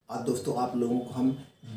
आज दोस्तों आप लोगों को हम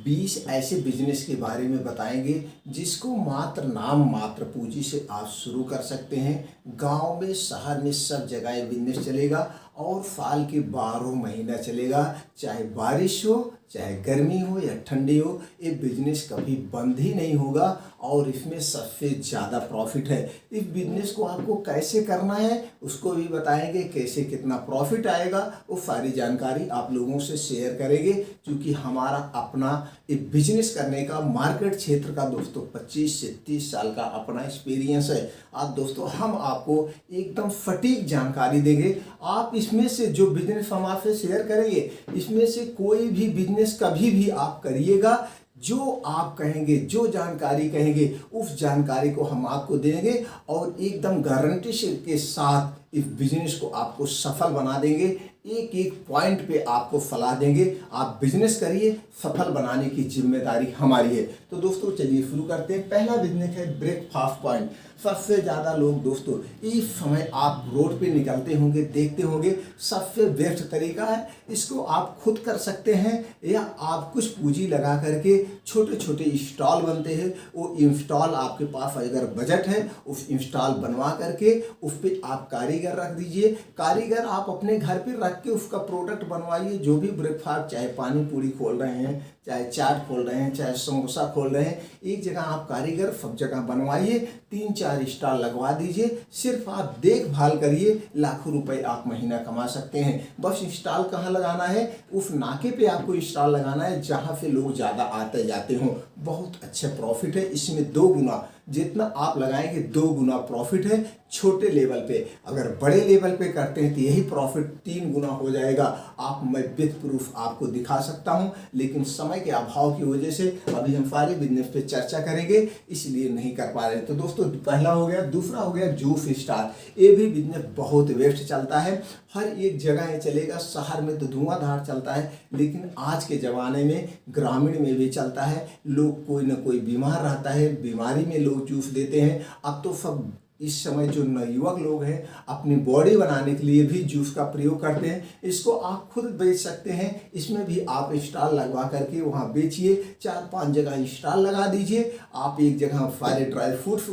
20 ऐसे बिजनेस के बारे में बताएंगे जिसको मात्र नाम मात्र पूंजी से आप शुरू कर सकते हैं। गांव में शहर में सब जगह ये बिजनेस चलेगा और साल के 12 महीना चलेगा। चाहे बारिश हो चाहे गर्मी हो या ठंडी हो, ये बिजनेस कभी बंद ही नहीं होगा और इसमें सबसे ज़्यादा प्रॉफिट है। इस बिजनेस को आपको कैसे करना है उसको भी बताएंगे, कैसे कितना प्रॉफिट आएगा वो सारी जानकारी आप लोगों से शेयर करेंगे। क्योंकि हमारा अपना एक बिजनेस करने का मार्केट क्षेत्र का दोस्तों 25 से 30 साल का अपना एक्सपीरियंस है। आज दोस्तों हम आपको एकदम सटीक जानकारी देंगे। आप इसमें से जो बिजनेस हम आपसे शेयर करेंगे, इसमें से कोई भी बिजनेस कभी भी आप करिएगा, जो आप कहेंगे, जो जानकारी कहेंगे, उस जानकारी को हम आपको देंगे और एकदम गारंटी के साथ इस बिजनेस को आपको सफल बना देंगे। एक एक पॉइंट पे आपको सलाह देंगे। आप बिजनेस करिए, सफल बनाने की जिम्मेदारी हमारी है। तो दोस्तों चलिए शुरू करते हैं। पहला बिजनेस है ब्रेकफास्ट पॉइंट। सबसे ज़्यादा लोग दोस्तों इस समय आप रोड पे निकलते होंगे, देखते होंगे, सबसे बेस्ट तरीका है। इसको आप खुद कर सकते हैं या आप कुछ पूंजी लगा करके छोटे छोटे इंस्टॉल बनते हैं, वो इंस्टॉल आपके पास अगर बजट है, उस इंस्टॉल बनवा करके उस पर आप कारीगर रख दीजिए। कारीगर आप अपने घर पे रख के उसका प्रोडक्ट बनवाइए। जो भी ब्रेकफास्ट, चाहे पानी पूरी खोल रहे हैं, चाहे चाट खोल रहे हैं, चाहे समोसा खोल रहे हैं, एक जगह आप कारीगर सब जगह बनवाइए, 3-4 स्टॉल लगवा दीजिए। सिर्फ आप देखभाल करिए, लाखों रुपए आप महीना कमा सकते हैं। बस इंस्टॉल कहाँ लगाना है, उस नाके पे आपको इंस्टॉल लगाना है जहाँ से लोग ज़्यादा आते जाते हों। बहुत अच्छा प्रॉफिट है इसमें। 2 गुना जितना आप लगाएंगे 2 गुना प्रॉफिट है छोटे लेवल पे। अगर बड़े लेवल पे करते हैं तो यही प्रॉफिट 3 गुना हो जाएगा। आप मैं विथ प्रूफ आपको दिखा सकता हूं, लेकिन समय के अभाव की वजह से अभी हम सारे बिजनेस पे चर्चा करेंगे, इसलिए नहीं कर पा रहे। तो दोस्तों पहला हो गया। दूसरा हो गया जूस स्टार। ये भी बिजनेस बहुत बेस्ट चलता है, हर एक जगह ये चलेगा। शहर में तो धुआंधार चलता है, लेकिन आज के ज़माने में ग्रामीण में भी चलता है। लोग कोई ना कोई बीमार रहता है, बीमारी में लोग जूस देते हैं। अब तो सब इस समय जो नवयुवक लोग हैं अपनी बॉडी बनाने के लिए भी जूस का प्रयोग करते हैं। इसको आप खुद बेच सकते हैं। इसमें भी आप स्टॉल लगवा करके वहाँ बेचिए। 4-5 जगह स्टॉल लगा दीजिए। आप एक जगह सारे ड्राई फ्रूट्स,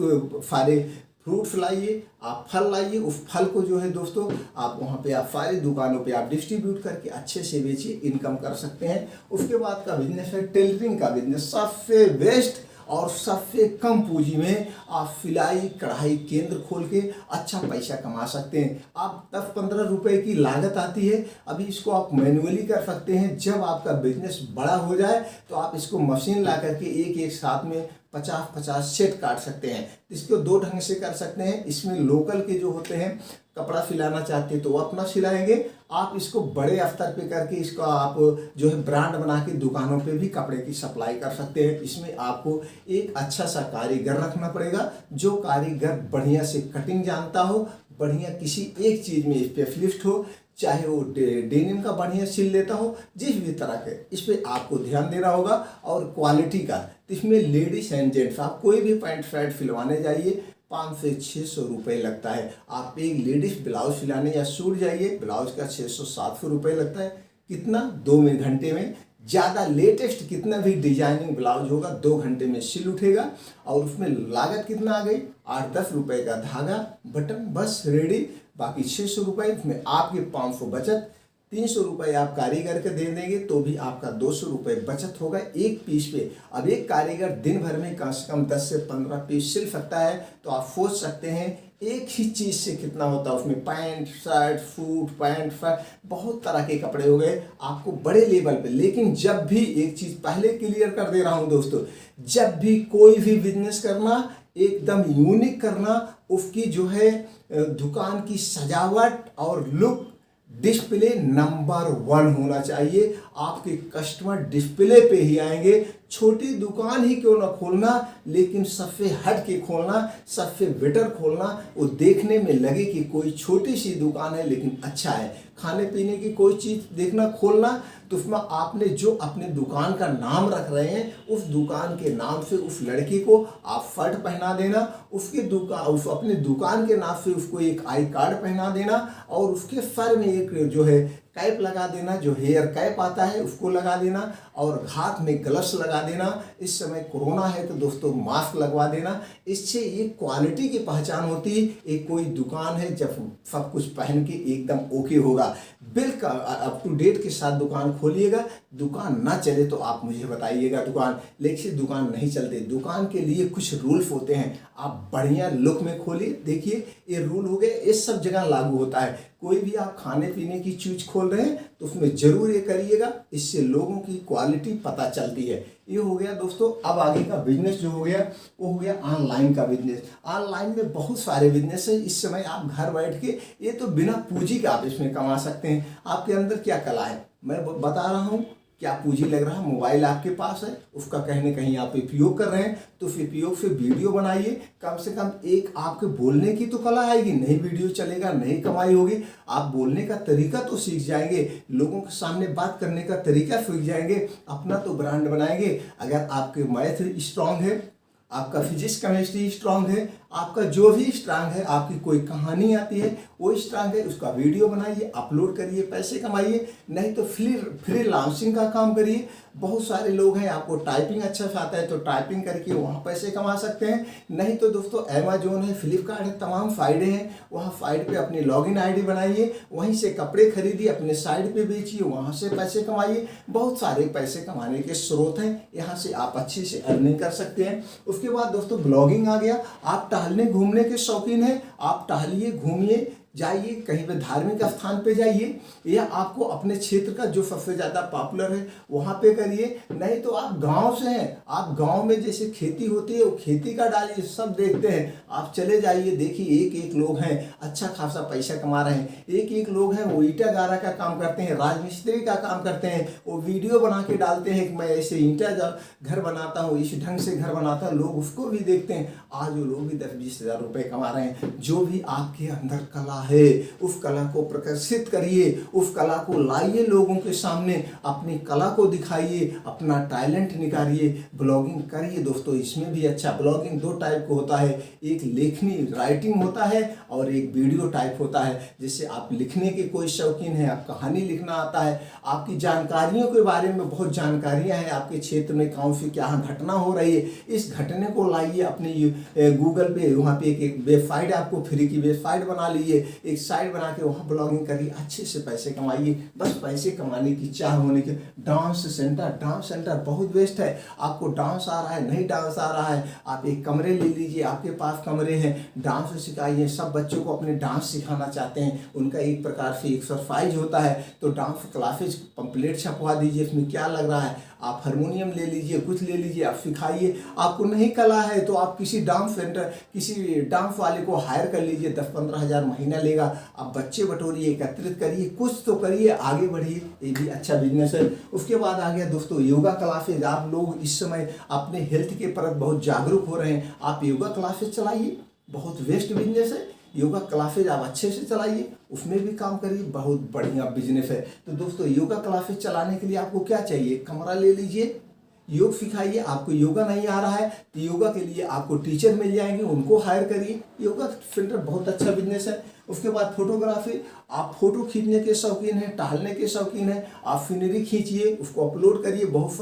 सारे फ्रूट्स लाइए, आप फल लाइए। उस फल को जो है दोस्तों आप वहाँ पे आप सारी दुकानों पे आप डिस्ट्रीब्यूट करके अच्छे से बेचिए, इनकम कर सकते हैं। उसके बाद का बिजनेस है टेलरिंग का बिजनेस। सबसे बेस्ट और सबसे कम पूंजी में आप सिलाई कढ़ाई केंद्र खोल के अच्छा पैसा कमा सकते हैं। आप 10-15 रुपए की लागत आती है। अभी इसको आप मैनुअली कर सकते हैं। जब आपका बिजनेस बड़ा हो जाए तो आप इसको मशीन ला करके एक साथ में 50-50 सेट काट सकते हैं। इसको 2 ढंग से कर सकते हैं। इसमें लोकल के जो होते हैं, कपड़ा सिलाना चाहते हैं तो वो अपना सिलाएंगे। आप इसको बड़े स्तर पे करके इसका आप जो है ब्रांड बना के दुकानों पे भी कपड़े की सप्लाई कर सकते हैं। इसमें आपको एक अच्छा सा कारीगर रखना पड़ेगा, जो कारीगर बढ़िया से कटिंग जानता हो, बढ़िया किसी एक चीज़ में स्पेशलिस्ट हो, चाहे वो डेनिम का बढ़िया सिल लेता हो, जिस भी तरह के, इस पर आपको ध्यान देना होगा। और क्वालिटी का, इसमें लेडीज एंड जेंट्स आप कोई भी पैंट शर्ट सिलवाने जाइए 500 से 600 रुपये लगता है। आप एक लेडीज ब्लाउज सिलाने या सूट जाइए, ब्लाउज का 600-700 रुपये लगता है। कितना? 2 घंटे में। ज़्यादा लेटेस्ट कितना भी डिजाइनिंग ब्लाउज होगा 2 घंटे में सिल उठेगा। और उसमें लागत कितना आ गई? 8-10 रुपये का धागा, बटन, बस रेडी। बाकी 600 रुपये, इसमें आपके 500 बचत। 300 रुपये आप कारीगर के दे देंगे तो भी आपका 200 रुपये बचत होगा एक पीस पे। अब एक कारीगर दिन भर में कम से कम 10 से 15 पीस सिल सकता है। तो आप सोच सकते हैं एक ही चीज़ से कितना होता है। उसमें pant shirt, suit, pant shirt, बहुत तरह के कपड़े हो गए आपको बड़े लेवल पे। लेकिन जब भी, एक चीज़ पहले क्लियर कर दे रहा हूँ दोस्तों, जब भी कोई भी बिजनेस करना एकदम यूनिक करना। उसकी जो है दुकान की सजावट और लुक, डिस्प्ले नंबर 1 होना चाहिए। आपके कस्टमर डिस्प्ले पे ही आएंगे। छोटी दुकान ही क्यों ना खोलना, लेकिन सबसे हट के खोलना, सबसे बेटर खोलना। वो देखने में लगे कि कोई छोटी सी दुकान है लेकिन अच्छा है। खाने पीने की कोई चीज़ देखना, खोलना, तो उसमें आपने जो अपने दुकान का नाम रख रहे हैं, उस दुकान के नाम से उस लड़की को आप शर्ट पहना देना। उसके उस अपने दुकान के नाम से उसको एक आई कार्ड पहना देना और उसके सर में एक जो है कैप लगा देना, जो हेयर कैप आता है उसको लगा देना, और हाथ में ग्लव्स लगा देना। इस समय कोरोना है तो दोस्तों मास्क लगवा देना। इससे ये क्वालिटी की पहचान होती है। एक कोई दुकान है जब सब कुछ पहन के एकदम ओके होगा, बिल्कुल अप टू डेट के साथ दुकान खोलिएगा। दुकान ना चले तो आप मुझे बताइएगा दुकान, लेकिन दुकान नहीं चलते। दुकान के लिए कुछ रूल्स होते हैं, आप बढ़िया लुक में खोलिए। देखिए ये रूल हो गए, ये सब जगह लागू होता है। कोई भी आप खाने पीने की चीज खोल रहे हैं तो उसमें जरूर ये करिएगा, इससे लोगों की क्वालिटी पता चलती है। ये हो गया दोस्तों। अब आगे का बिजनेस जो हो गया वो हो गया ऑनलाइन का बिजनेस। ऑनलाइन में बहुत सारे बिजनेस है। इस समय आप घर बैठ के, ये तो बिना पूंजी के आप इसमें कमा सकते हैं। आपके अंदर क्या कला है मैं बता रहा हूँ। क्या पूंजी लग रहा है? मोबाइल आपके पास है, उसका कहीं ना कहीं आप उपयोग कर रहे हैं, तो उस उपयोग से वीडियो बनाइए। कम से कम एक आपके बोलने की तो कला आएगी, नहीं वीडियो चलेगा, नहीं कमाई होगी। आप बोलने का तरीका तो सीख जाएंगे, लोगों के सामने बात करने का तरीका सीख जाएंगे, अपना तो ब्रांड बनाएंगे। अगर आपके मैथ स्ट्रांग है, आपका फिजिक्स केमिस्ट्री स्ट्रांग है, आपका जो भी स्ट्रांग है, आपकी कोई कहानी आती है वो स्ट्रांग है, उसका वीडियो बनाइए, अपलोड करिए, पैसे कमाइए। नहीं तो फ्रीलांसिंग का काम करिए। बहुत सारे लोग हैं, आपको टाइपिंग अच्छा से आता है तो टाइपिंग करके वहाँ पैसे कमा सकते हैं। नहीं तो दोस्तों अमेजोन है, फ्लिपकार्ट है, तमाम फायदे हैं। वहाँ साइट पे अपनी लॉगिन आईडी बनाइए, वहीं से कपड़े खरीदिए, अपने साइट पे बेचिए, वहाँ से पैसे कमाइए। बहुत सारे पैसे कमाने के स्रोत हैं, यहाँ से आप अच्छे से अर्निंग कर सकते हैं। उसके बाद दोस्तों ब्लॉगिंग आ गया। आप टहलने घूमने के शौकीन हैं, आप टहलिए, घूमिए, जाइए कहीं पे धार्मिक स्थान पे जाइए, या आपको अपने क्षेत्र का जो सबसे ज़्यादा पॉपुलर है वहाँ पे करिए। नहीं तो आप गांव से हैं, आप गांव में जैसे खेती होती है वो खेती का डालिए, सब देखते हैं। आप चले जाइए, देखिए एक एक लोग हैं अच्छा खासा पैसा कमा रहे हैं। एक एक लोग हैं वो ईंटा गारा का काम करते हैं, राजमिस्त्री का काम करते हैं, वो वीडियो बना के डालते हैं कि मैं ऐसे ईंटा घर बनाता हूँ, इस ढंग से घर बनाता हूँ, लोग उसको भी देखते हैं। आज वो लोग भी 10-20 हज़ार रुपये कमा रहे हैं। जो भी आपके अंदर कला है उस कला को प्रकाशित करिए, उस कला को लाइए लोगों के सामने, अपनी कला को दिखाइए, अपना टैलेंट निकालिए, ब्लॉगिंग करिए। दोस्तों इसमें भी अच्छा ब्लॉगिंग दो टाइप का होता है, एक लेखनी राइटिंग होता है और एक वीडियो टाइप होता है। जैसे आप लिखने के कोई शौकीन है, आप कहानी लिखना आता है, आपकी जानकारियों के बारे में बहुत जानकारियां हैं, आपके क्षेत्र में कौन सी क्या घटना हो रही है, इस घटने को लाइए अपनी गूगल पे, वहाँ पे एक वेबसाइट आपको फ्री की वेबसाइट बना लीजिए, एक साइट बना के वहाँ ब्लॉगिंग करिए, अच्छे से पैसे कमाइए। बस पैसे कमाने की चाह होने के। डांस सेंटर बहुत बेस्ट है। आपको डांस आ रहा है, नहीं डांस आ रहा है, आप एक कमरे ले लीजिए, आपके पास कमरे हैं, डांस सिखाइए। सब बच्चों को अपने डांस सिखाना चाहते हैं, उनका एक प्रकार से एक्सरसाइज होता है, तो डांस क्लासेज पंपलेट छपवा दीजिए, इसमें क्या लग रहा है। आप हारमोनियम ले लीजिए, कुछ ले लीजिए, आप सिखाइए। आपको नहीं कला है तो आप किसी डांस सेंटर, किसी डांस वाले को हायर कर लीजिए, 10-15 हज़ार महीना लेगा। आप बच्चे बटोरिए, एकत्रित करिए, कुछ तो करिए, आगे बढ़िए, ये भी अच्छा बिजनेस है। उसके बाद आ गया दोस्तों योगा क्लासेज। आप लोग इस समय अपने हेल्थ के प्रति बहुत जागरूक हो रहे हैं, आप योगा क्लासेज चलाइए, बहुत बेस्ट बिजनेस है। योगा क्लासेज आप अच्छे से चलाइए, उसमें भी काम करिए, बहुत बढ़िया बिजनेस है। तो दोस्तों योगा क्लासेज चलाने के लिए आपको क्या चाहिए? कमरा ले लीजिए, योग सिखाइए। आपको योगा नहीं आ रहा है तो योगा के लिए आपको टीचर मिल जाएंगे, उनको हायर करिए। योगा सेंटर बहुत अच्छा बिजनेस है। उसके बाद फोटोग्राफी, आप फोटो खींचने के शौकीन हैं, टहलने के शौकीन हैं, आप सीनरी खींचिए, उसको अपलोड करिए। बहुत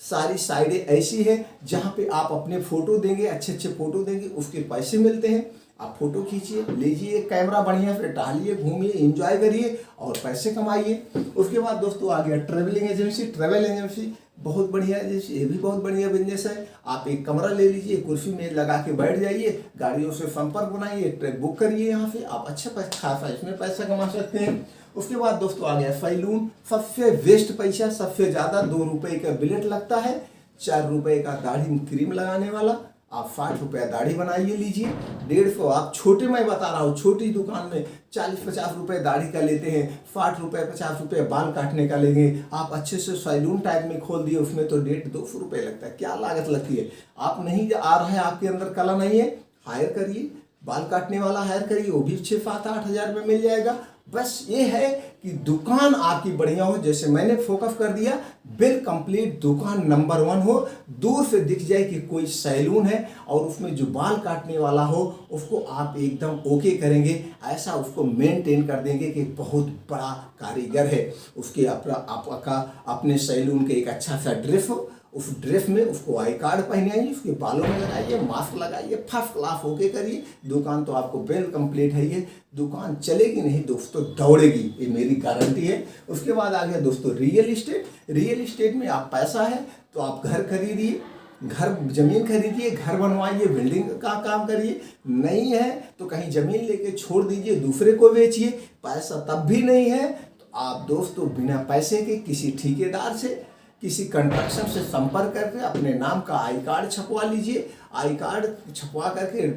सारी साइटें ऐसी हैं जहाँ पे आप अपने फोटो देंगे, अच्छे अच्छे फोटो देंगे, उसके पैसे मिलते हैं। आप फोटो खींचिए, लीजिए कैमरा बढ़िया से, टहलिए, घूमिए, एंजॉय करिए और पैसे कमाइए। उसके बाद दोस्तों आ गया ट्रैवलिंग एजेंसी। ट्रैवल एजेंसी बहुत बढ़िया है, जैसे ये भी बहुत बढ़िया बिजनेस है। आप एक कमरा ले लीजिए, कुर्सी में लगा के बैठ जाइए, गाड़ियों से संपर्क बनाइए, ट्रैक बुक करिए, यहाँ से आप अच्छा खासा इसमें पैसा कमा सकते हैं। उसके बाद दोस्तों आ गया सैलून। सबसे वेस्ट पैसा, सबसे ज़्यादा 2 रुपये का बिलेट लगता है, 4 रुपये का दाढ़ी क्रीम लगाने वाला। आप 60 रुपया दाढ़ी बनाइए, लीजिए 150। आप छोटे, मैं बता रहा हूँ, छोटी दुकान में 40-50 रुपये दाढ़ी का लेते हैं, 60 रुपये 50 रुपये बाल काटने का लेंगे। आप अच्छे से सैलून टाइप में खोल दिए, उसमें तो 150-200 रुपये लगता है, क्या लागत लगती है। आप नहीं आ रहा है, आपके अंदर कला नहीं है, हायर करिए, बाल काटने वाला हायर करिए, वो भी 6-7-8 हज़ार में मिल जाएगा। बस ये है कि दुकान आपकी बढ़िया हो, जैसे मैंने फोकस कर दिया, बिल कंप्लीट दुकान नंबर 1 हो, दूर से दिख जाए कि कोई सैलून है और उसमें जो बाल काटने वाला हो उसको आप एकदम ओके करेंगे, ऐसा उसको मेंटेन कर देंगे कि बहुत बड़ा कारीगर है। उसके आपका अपने सैलून के एक अच्छा सा ड्रेस हो, उस ड्रेस में उसको आई कार्ड पहनाइए, उसके बालों में लगाइए, मास्क लगाइए, फर्स्ट क्लास होके करिए, दुकान तो आपको वेल कंप्लीट है। ये दुकान चलेगी नहीं दोस्तों, दौड़ेगी, ये मेरी गारंटी है। उसके बाद आ गया दोस्तों रियल इस्टेट। रियल इस्टेट में आप पैसा है तो आप घर खरीदिए, घर जमीन खरीदिए, घर बनवाइए, बिल्डिंग का काम करिए। नहीं है तो कहीं जमीन लेके छोड़ दीजिए, दूसरे को बेचिए। पैसा तब भी नहीं है तो आप दोस्तों बिना पैसे के किसी ठेकेदार से, किसी कंस्ट्रक्शन से संपर्क करके अपने नाम का आई कार्ड छपवा लीजिए। आई कार्ड छपवा करके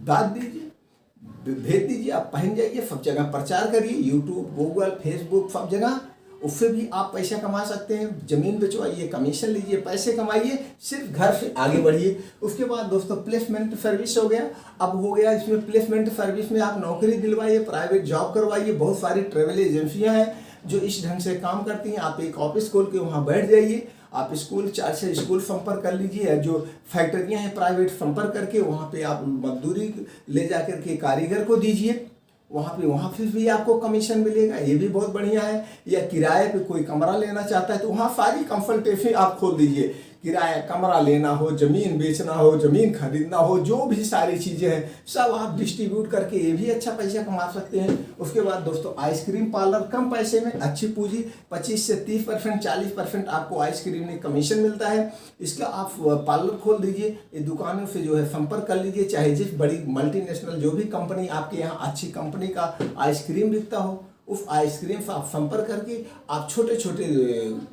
डाल दीजिए, भेज दीजिए, आप पहन जाइए, सब जगह प्रचार करिए, यूट्यूब, गूगल, फेसबुक, सब जगह। उससे भी आप पैसा कमा सकते हैं। जमीन बेचवाइए, कमीशन लीजिए, पैसे कमाइए, सिर्फ घर से आगे बढ़िए। उसके बाद दोस्तों प्लेसमेंट सर्विस हो गया। अब हो गया इसमें प्लेसमेंट सर्विस में आप नौकरी दिलवाइए, प्राइवेट जॉब करवाइए। बहुत सारी ट्रेवल एजेंसियां हैं जो इस ढंग से काम करती हैं। आप एक ऑफिस खोल के वहाँ बैठ जाइए, आप स्कूल 4 से स्कूल संपर्क कर लीजिए, जो फैक्ट्रियाँ हैं प्राइवेट संपर्क करके वहाँ पे आप मजदूरी ले जा कर के कारीगर को दीजिए, वहाँ पे भी आपको कमीशन मिलेगा, ये भी बहुत बढ़िया है। या किराए पे कोई कमरा लेना चाहता है तो वहाँ सारी कंसल्टेंसी आप खोल दीजिए। किराया कमरा लेना हो, जमीन बेचना हो, जमीन खरीदना हो, जो भी सारी चीज़ें हैं सब आप डिस्ट्रीब्यूट करके ये भी अच्छा पैसा कमा सकते हैं। उसके बाद दोस्तों आइसक्रीम पार्लर, कम पैसे में अच्छी पूंजी, 25 से 30%, 40% आपको आइसक्रीम में कमीशन मिलता है। इसका आप पार्लर खोल दीजिए, ये दुकानों से जो है संपर्क कर लीजिए, चाहे जिस बड़ी मल्टीनेशनल जो भी कंपनी आपके यहाँ अच्छी कंपनी का आइसक्रीम बिकता हो, उस आइसक्रीम से आप संपर्क करके आप छोटे छोटे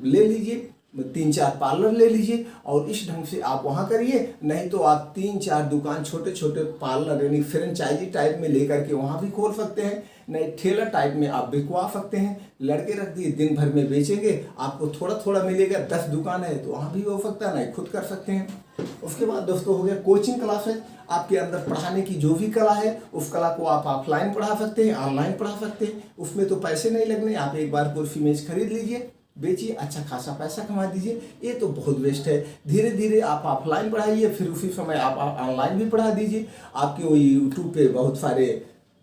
ले लीजिए, 3-4 पार्लर ले लीजिए और इस ढंग से आप वहाँ करिए। नहीं तो आप 3-4 दुकान छोटे छोटे पार्लर यानी फ्रेंचाइजी टाइप में लेकर के वहाँ भी खोल सकते हैं। नहीं ठेला टाइप में आप बिकवा सकते हैं, लड़के रख दिए, दिन भर में बेचेंगे, आपको थोड़ा थोड़ा मिलेगा। 10 दुकान है तो वहाँ भी हो सकता है, नहीं खुद कर सकते हैं। उसके बाद दोस्तों हो गया कोचिंग क्लास है। आपके अंदर पढ़ाने की जो भी कला है उस कला को आप ऑफलाइन पढ़ा सकते हैं, ऑनलाइन पढ़ा सकते हैं। उसमें तो पैसे नहीं लगने, आप एक बार कुर्सी मेज खरीद लीजिए, बेचिए, अच्छा खासा पैसा कमा दीजिए। ये तो बहुत बेस्ट है। धीरे धीरे आप ऑफलाइन पढ़ाइए, फिर उसी समय आप ऑनलाइन भी पढ़ा दीजिए। आपके वो यूट्यूब पे बहुत सारे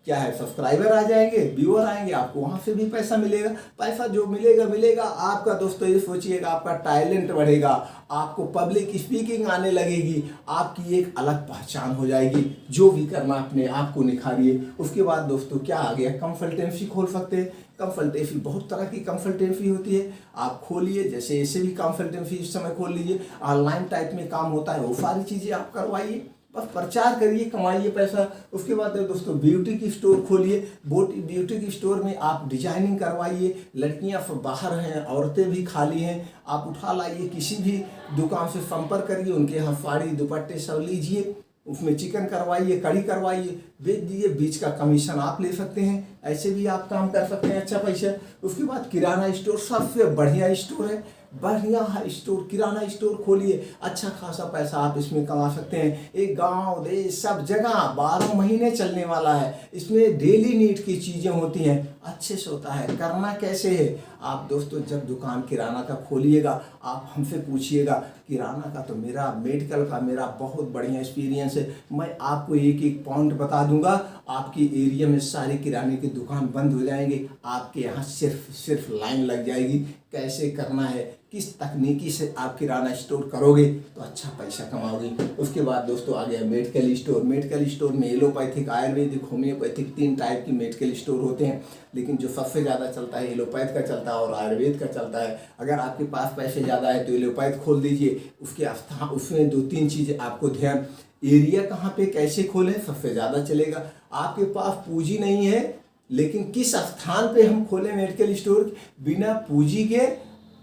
क्या है सब्सक्राइबर आ जाएंगे, व्यूअर आएंगे, आपको वहाँ से भी पैसा मिलेगा। पैसा जो मिलेगा आपका दोस्तों ये सोचिएगा, आपका टैलेंट बढ़ेगा, आपको पब्लिक स्पीकिंग आने लगेगी, आपकी एक अलग पहचान हो जाएगी। जो भी करना अपने आप को निखारिए। उसके बाद दोस्तों क्या आ गया, कंसल्टेंसी खोल सकते हैं। कंसल्टेंसी बहुत तरह की कंसल्टेंसी होती है, आप खोलिए। जैसे ऐसे भी कंसल्टेंसी इस समय खोल लीजिए, ऑनलाइन टाइप में काम होता है, वो सारी चीज़ें आप करवाइए, बस प्रचार करिए, कमाइए पैसा। उसके बाद दोस्तों ब्यूटी की स्टोर खोलिए। ब्यूटी की स्टोर में आप डिजाइनिंग करवाइए। लड़कियां बाहर हैं, औरतें भी खाली हैं, आप उठा लाइए, किसी भी दुकान से संपर्क करिए, उनके यहाँ साड़ी दुपट्टे सब लीजिए, उसमें चिकन करवाइए, कड़ी करवाइए, बेच दीजिए, बीच का कमीशन आप ले सकते हैं। ऐसे भी आप काम कर सकते हैं, अच्छा पैसा। उसके बाद किराना स्टोर सबसे बढ़िया स्टोर है, बढ़िया है स्टोर, किराना स्टोर खोलिए, अच्छा खासा पैसा आप इसमें कमा सकते हैं। एक गांव देश सब जगह 12 महीने चलने वाला है। इसमें डेली नीड की चीज़ें होती हैं, अच्छे से होता है। करना कैसे है, आप दोस्तों जब दुकान किराना का खोलिएगा आप हमसे पूछिएगा। किराना का तो मेरा, मेडिकल का मेरा बहुत बढ़िया एक्सपीरियंस है। मैं आपको एक एक पॉइंट बता दूंगा, आपकी एरिया में सारे किराने की दुकान बंद हो जाएंगे, आपके यहाँ सिर्फ लाइन लग जाएगी। कैसे करना है, किस तकनीकी से आप किराना स्टोर करोगे तो अच्छा पैसा कमाओगे। उसके बाद दोस्तों आ गया मेडिकल स्टोर। मेडिकल स्टोर में एलोपैथिक, आयुर्वेदिक, होम्योपैथिक 3 टाइप की मेडिकल स्टोर होते हैं, लेकिन जो सबसे ज़्यादा चलता है एलोपैथ का चलता है और आयुर्वेद का चलता है। अगर आपके पास पैसे ज़्यादा है तो एलोपैथ खोल दीजिए। उसमें 2-3 चीज़ें आपको ध्यान, एरिया कहाँ पे कैसे खोलें सबसे ज़्यादा चलेगा। आपके पास पूंजी नहीं है, लेकिन किस स्थान पे हम खोलें मेडिकल स्टोर, बिना पूंजी के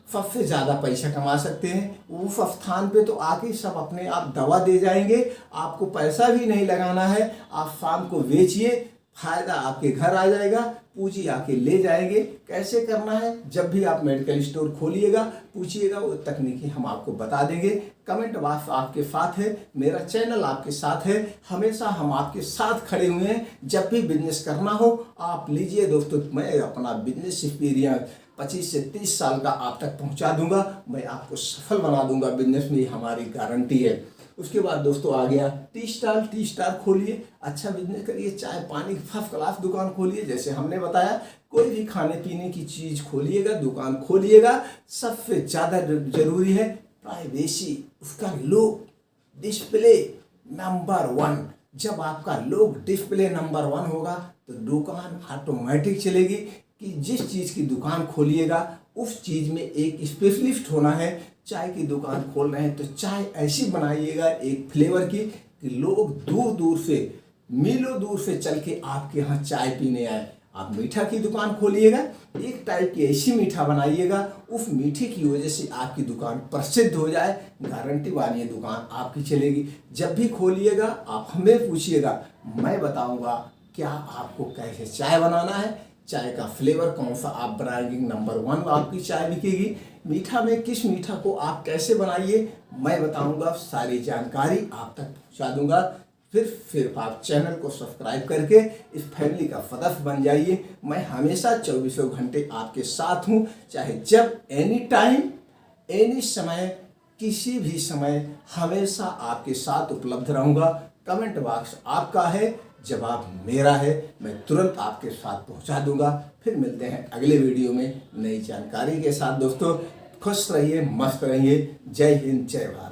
सबसे ज़्यादा पैसा कमा सकते हैं। उस स्थान पे तो आके सब अपने आप दवा दे जाएंगे, आपको पैसा भी नहीं लगाना है। आप शाम को बेचिए, फायदा आपके घर आ जाएगा, पूंजी आके ले जाएंगे। कैसे करना है, जब भी आप मेडिकल स्टोर खोलिएगा पूछिएगा, वो तकनीकी हम आपको बता देंगे। कमेंट बॉक्स आपके साथ है, मेरा चैनल आपके साथ है, हमेशा हम आपके साथ खड़े हुए हैं। जब भी बिजनेस करना हो आप लीजिए दोस्तों, मैं अपना बिजनेस एक्सपीरियंस 25 से 30 साल का आप तक पहुंचा दूंगा, मैं आपको सफल बना दूंगा बिजनेस में, हमारी गारंटी है। उसके बाद दोस्तों आ गया टी स्टार खोलिए, अच्छा बिजनेस करिए, चाय पानी फर्स्ट क्लास दुकान खोलिए। जैसे हमने बताया, कोई भी खाने पीने की चीज़ खोलिएगा, दुकान खोलिएगा, सबसे ज़्यादा जरूरी है प्राइवेसी, उसका लुक, डिस्प्ले नंबर 1। जब आपका लुक डिस्प्ले नंबर 1 होगा तो दुकान ऑटोमेटिक चलेगी। कि जिस चीज़ की दुकान खोलिएगा उस चीज़ में एक स्पेशलिस्ट होना है। चाय की दुकान खोल रहे हैं तो चाय ऐसी बनाइएगा एक फ्लेवर की कि लोग दूर दूर से, मीलों दूर से चल के आपके यहाँ चाय पीने आए। आप मीठा की दुकान खोलिएगा, एक टाइप की ऐसी मीठा बनाइएगा, उस मीठे की वजह से आपकी दुकान प्रसिद्ध हो जाए, गारंटी वाली दुकान आपकी चलेगी। जब भी खोलिएगा आप हमें पूछिएगा, मैं बताऊंगा क्या आपको कैसे चाय बनाना है, चाय का फ्लेवर कौन सा आप बनाएंगे, नंबर 1 आपकी चाय बिकेगी। मीठा में किस मीठा को आप कैसे बनाइए मैं बताऊंगा, सारी जानकारी आप तक पहुंचा दूंगा। फिर आप चैनल को सब्सक्राइब करके इस फैमिली का सदस्य बन जाइए। मैं हमेशा 24 घंटे आपके साथ हूं, चाहे जब, एनी टाइम, एनी समय, किसी भी समय, हमेशा आपके साथ उपलब्ध रहूंगा। कमेंट बॉक्स आपका है, जवाब मेरा है, मैं तुरंत आपके साथ पहुंचा दूंगा। फिर मिलते हैं अगले वीडियो में नई जानकारी के साथ। दोस्तों खुश रहिए, मस्त रहिए। जय हिंद, जय भारत।